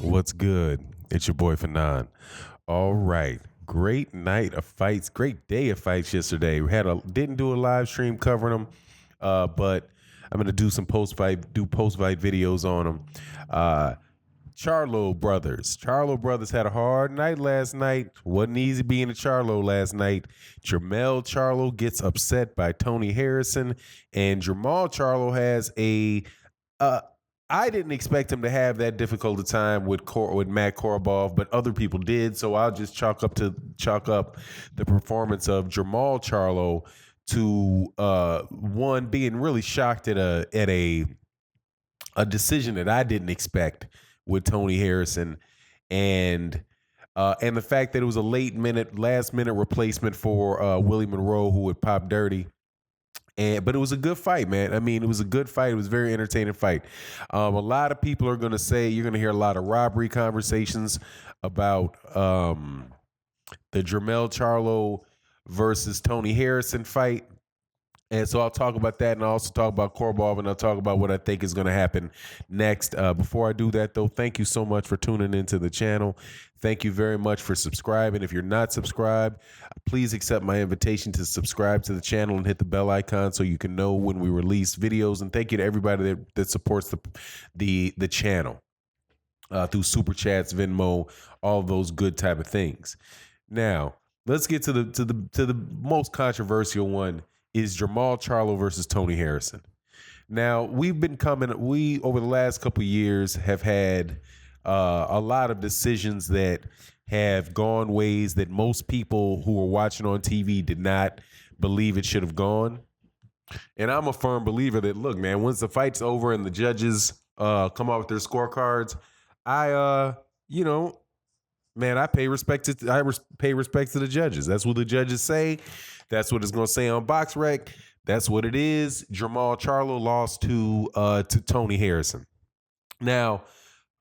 What's good? It's your boy Fanon. All right. Great night of fights. Great day of fights yesterday. We didn't do a live stream covering them, but I'm gonna do some post fight videos on them. Uh, Charlo brothers had a hard night last night. Wasn't easy being a Charlo last night. Jermell Charlo gets upset by Tony Harrison, and Jamal Charlo has a uh, I didn't expect him to have that difficult a time with Matt Korobov, but other people did. So I'll just chalk up the performance of Jamal Charlo to one being really shocked at a decision that I didn't expect with Tony Harrison, and the fact that it was a last minute replacement for Willie Monroe, who would pop dirty. But it was a good fight, man. I mean, it was a good fight. It was a very entertaining fight. A lot of people are going to say you're going to hear a lot of robbery conversations about the Jermell Charlo versus Tony Harrison fight. And so I'll talk about that, and I'll also talk about Korobov, and I'll talk about what I think is going to happen next. Before I do that, though, thank you so much for tuning into the channel. Thank you very much for subscribing. If you're not subscribed, please accept my invitation to subscribe to the channel and hit the bell icon so you can know when we release videos. And thank you to everybody that supports the channel through super chats, Venmo, all those good type of things. Now, let's get to the most controversial one. Is Jamal Charlo versus Tony Harrison. Now, we over the last couple of years have had a lot of decisions that have gone ways that most people who were watching on TV did not believe it should have gone. And I'm a firm believer that, look, man, once the fight's over and the judges come out with their scorecards, man, I pay respect to the judges. That's what the judges say. That's what it's going to say on BoxRec. That's what it is. Jamal Charlo lost to Tony Harrison. Now,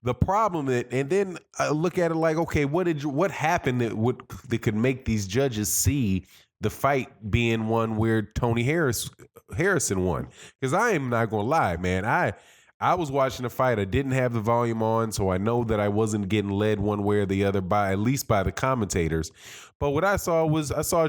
the problem and then I look at it like, okay, what happened that could make these judges see the fight being one where Tony Harrison won? Because I am not going to lie, man. I was watching the fight. I didn't have the volume on, so I know that I wasn't getting led one way or the other at least by the commentators. But what I saw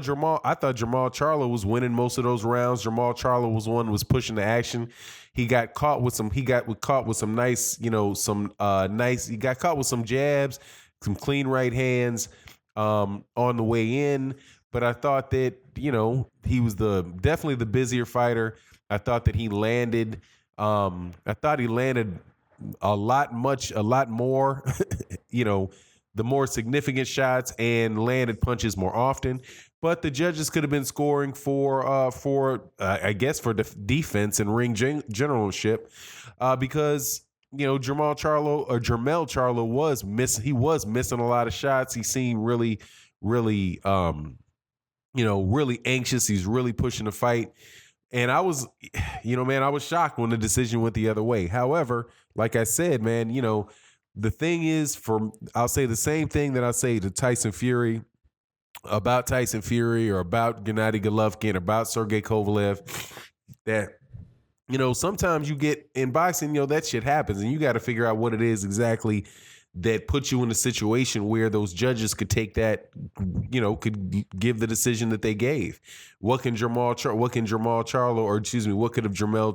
Jamal. I thought Jamal Charlo was winning most of those rounds. Jamal Charlo was pushing the action. He got caught with some. He got caught with some nice, nice. He got caught with some jabs, some clean right hands on the way in. But I thought that he was definitely the busier fighter. I thought that he landed. I thought he landed a lot more, the more significant shots and landed punches more often. But the judges could have been scoring for I guess for defense and ring generalship, because Jermell Charlo was missing a lot of shots. He seemed really, really, really anxious. He's really pushing the fight. And I was, I was shocked when the decision went the other way. However, like I said, man, the thing is, I'll say the same thing that I say to Tyson Fury or about Gennady Golovkin, about Sergey Kovalev, that, sometimes you get in boxing, that shit happens, and you got to figure out what it is exactly that puts you in a situation where those judges could take that, could give the decision that they gave. What could have Jermell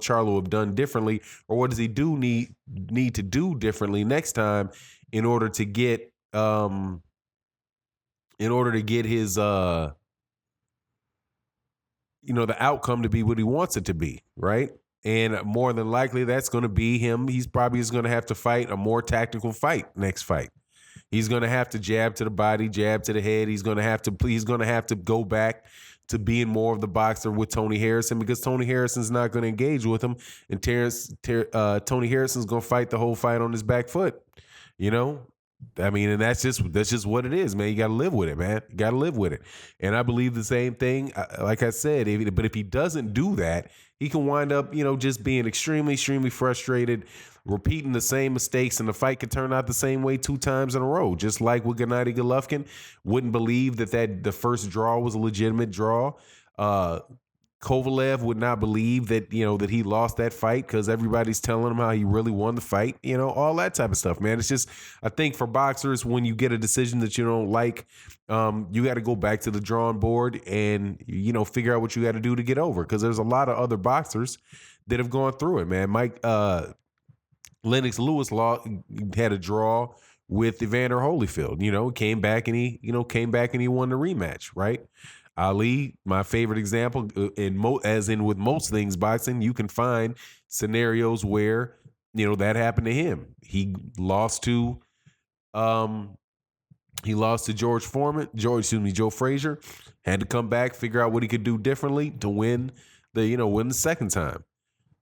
Charlo have done differently, or what does he need to do differently next time in order to get his the outcome to be what he wants it to be, right? And more than likely, that's going to be him. He's probably going to have to fight a more tactical fight next fight. He's going to have to jab to the body, jab to the head. He's going to have to go back to being more of the boxer with Tony Harrison, because Tony Harrison's not going to engage with him, and Tony Harrison's going to fight the whole fight on his back foot. I mean, and that's just what it is, man. You got to live with it, man. You got to live with it. And I believe the same thing. Like I said, but if he doesn't do that, he can wind up, just being extremely, extremely frustrated, repeating the same mistakes, and the fight could turn out the same way 2 times in a row. Just like with Gennady Golovkin, wouldn't believe that the first draw was a legitimate draw. Kovalev would not believe that, that he lost that fight because everybody's telling him how he really won the fight, all that type of stuff, man. It's just, I think for boxers, when you get a decision that you don't like, you got to go back to the drawing board and, figure out what you got to do to get over, because there's a lot of other boxers that have gone through it, man. Lennox Lewis had a draw with Evander Holyfield. Came back and he won the rematch, right? Ali, my favorite example, as in with most things boxing, you can find scenarios where that happened to him. He lost to Joe Frazier, had to come back, figure out what he could do differently to win the second time.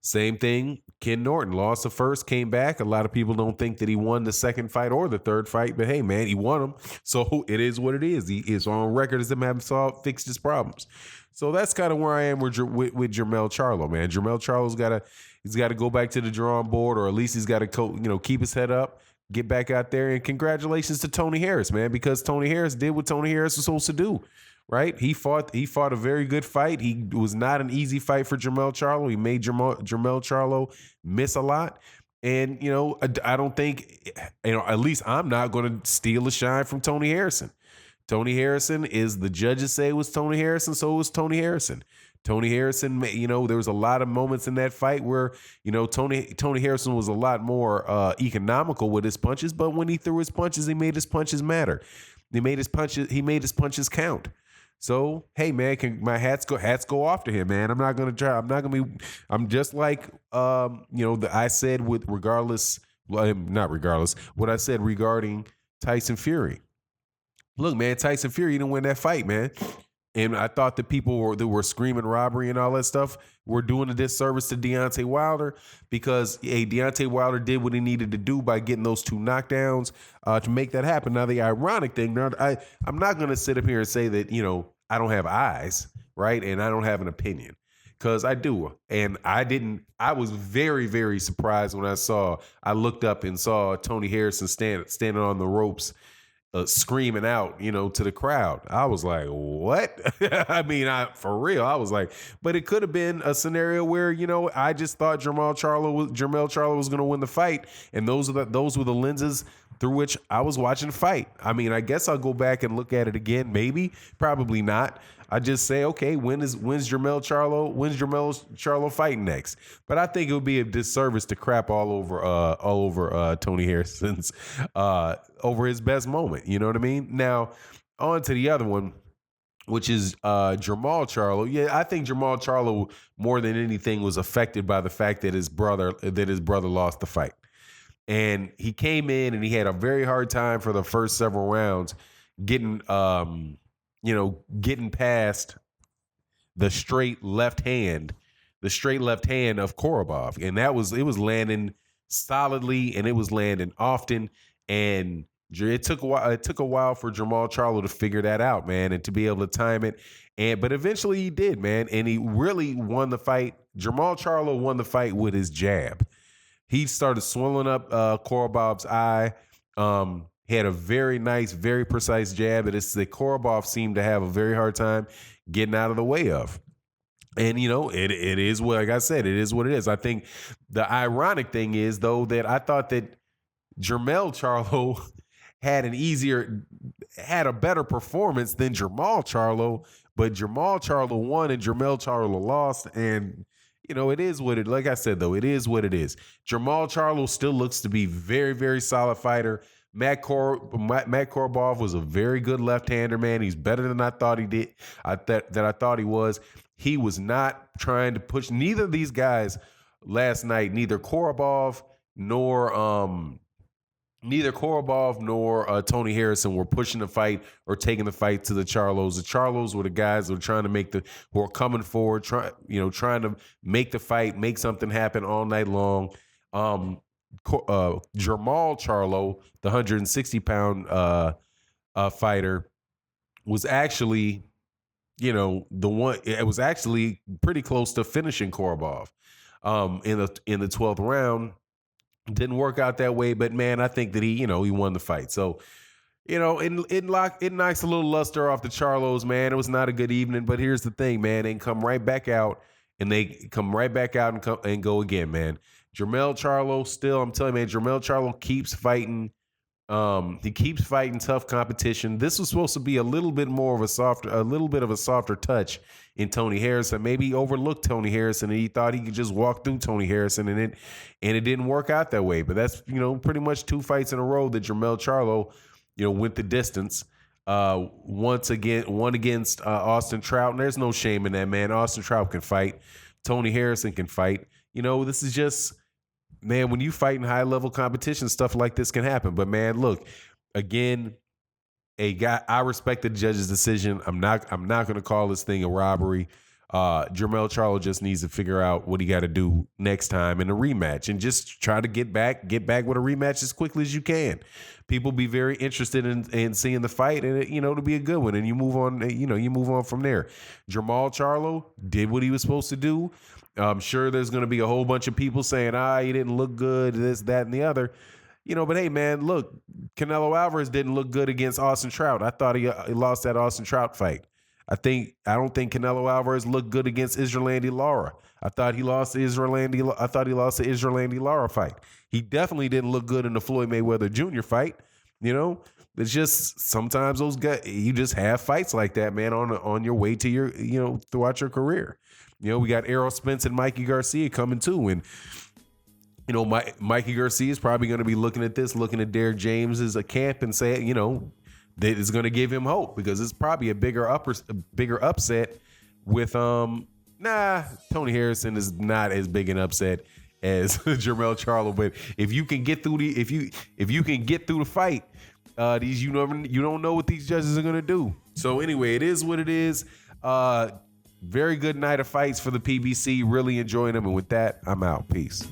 Same thing, Ken Norton lost the first, came back. A lot of people don't think that he won the second fight or the third fight, but hey, man, he won them. So it is what it is. He is on record as him having fixed his problems. So that's kind of where I am with Jermell Charlo, man. Jermell Charlo's he's got to go back to the drawing board, or at least he's got to keep his head up, get back out there, and congratulations to Tony Harris, man, because Tony Harris did what Tony Harris was supposed to do. Right, he fought a very good fight. He was not an easy fight for Jermell Charlo. He made Jermell Charlo miss a lot, and I don't think at least I'm not going to steal the shine from Tony Harrison. Tony Harrison is, the judges say it was Tony Harrison, so it was Tony Harrison. Tony Harrison, there was a lot of moments in that fight where Tony Harrison was a lot more economical with his punches, but when he threw his punches, he made his punches matter. He made his punches count. So, hey, man, my hats go off to him, man. I'm just like, I said what I said regarding Tyson Fury. Look, man, Tyson Fury didn't win that fight, man. And I thought the people that were screaming robbery and all that stuff were doing a disservice to Deontay Wilder, because Deontay Wilder did what he needed to do by getting those two knockdowns to make that happen. Now, the ironic thing, I'm not going to sit up here and say that, I don't have eyes, right? And I don't have an opinion, because I do. And I was very, very surprised when I looked up and saw Tony Harrison standing on the ropes, screaming out, to the crowd. I was like, what? I mean, for real, I was like, but it could have been a scenario where, I just thought Jermell Charlo was going to win the fight. And those were the lenses through which I was watching the fight. I mean, I guess I'll go back and look at it again. Maybe, probably not. I just say, okay, when's Jermell Charlo fighting next? But I think it would be a disservice to crap all over Tony Harrison's over his best moment. You know what I mean? Now, on to the other one, which is Jermall Charlo. Yeah, I think Jermall Charlo more than anything was affected by the fact that his brother lost the fight. And he came in and he had a very hard time for the first several rounds getting past the straight left hand of Korobov. And it was landing solidly, and it was landing often. And it took a while for Jermall Charlo to figure that out, man, and to be able to time it. But eventually he did, man. And he really won the fight. Jermall Charlo won the fight with his jab. He started swelling up Korobov's eye. He had a very nice, very precise jab that Korobov seemed to have a very hard time getting out of the way of. And, it is what, like I said, it is what it is. I think the ironic thing is, though, that I thought that Jermell Charlo had a better performance than Jermall Charlo, but Jermall Charlo won and Jermell Charlo lost. And it is what it, like I said, though, it is what it is. Jermall Charlo still looks to be very, very solid fighter. Matt Korobov was a very good left-hander, man. He's better than I thought he did. I thought he was. He was not trying to push neither of these guys last night. Neither Korobov nor Tony Harrison were pushing the fight or taking the fight to the Charlos. The Charlos were the guys who were trying to who are coming forward, trying to make the fight, make something happen all night long. Jermall Charlo, the 160-pound fighter, was actually, the one. It was actually pretty close to finishing Korobov in the 12th round. Didn't work out that way, but man, I think that he won the fight. So It knocks a little luster off the Charlos, man. It was not a good evening, but here's the thing, man. They come right back out, and they come right back out and go again, man. Jermell Charlo, still, I'm telling you, man, Jermell Charlo keeps fighting. He keeps fighting tough competition. This was supposed to be a little bit of a softer touch in Tony Harrison. Maybe he overlooked Tony Harrison and he thought he could just walk through Tony Harrison, and it didn't work out that way. But that's pretty much 2 fights in a row that Jermell Charlo went the distance. One against Austin Trout, and there's no shame in that, man. Austin Trout can fight. Tony Harrison can fight. This is just, man, when you fight in high level competition, stuff like this can happen. But man, look, again, I respect the judge's decision. I'm not going to call this thing a robbery. Jermell Charlo just needs to figure out what he got to do next time in a rematch, and just try to get back with a rematch as quickly as you can. People be very interested in seeing the fight, and to be a good one, and you move on from there. Jermall Charlo did what he was supposed to do. I'm sure there's going to be a whole bunch of people saying, he didn't look good, this, that, and the other. But hey, man, look, Canelo Alvarez didn't look good against Austin Trout. I thought he lost that Austin Trout fight. I don't think Canelo Alvarez looked good against Israel Andy Lara. I thought he lost the Israel Andy Lara fight. He definitely didn't look good in the Floyd Mayweather Jr. fight. It's just sometimes those guys, you just have fights like that, man, on your way to your, throughout your career. We got Errol Spence and Mikey Garcia coming too, and Mikey Garcia is probably going to be looking at Derek James as a camp and say, that is going to give him hope, because it's probably a bigger upset with Tony Harrison is not as big an upset as Jermell Charlo. But if you can get through the fight, you don't know what these judges are going to do. So anyway, it is what it is. Very good night of fights for the PBC. Really enjoying them. And with that, I'm out. Peace.